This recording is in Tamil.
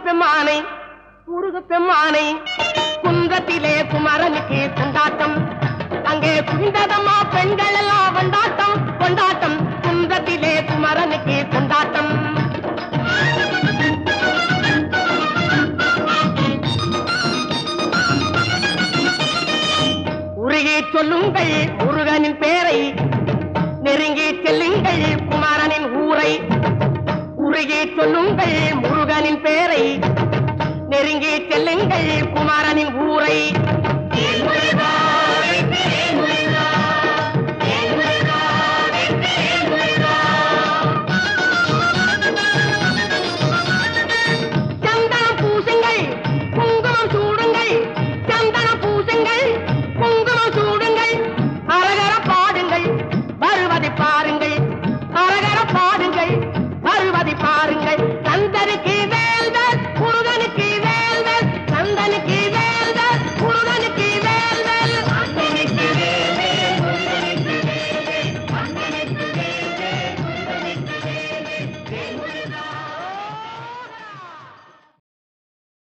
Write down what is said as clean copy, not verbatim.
முருகப்பெம்மானை முருகப்பெம்மானை குன்றத்திலே குமரனுக்கு கொண்டாட்டம் அங்கே குவிந்ததம்மா பெண்கள் எல்லாம் கொண்டாட்டம் கொண்டாட்டம் குன்றத்திலே குமரனுக்கு கொண்டாட்டம் உருகி சொல்லுங்கள் முருகனின் பேரை நெருங்கி செல்லுங்கள் குமரனின் ஊரை உருகி சொல்லுங்கள் முருகனின் பேரை நெருங்கி செல்லுங்கள் குமரனின் ஊரை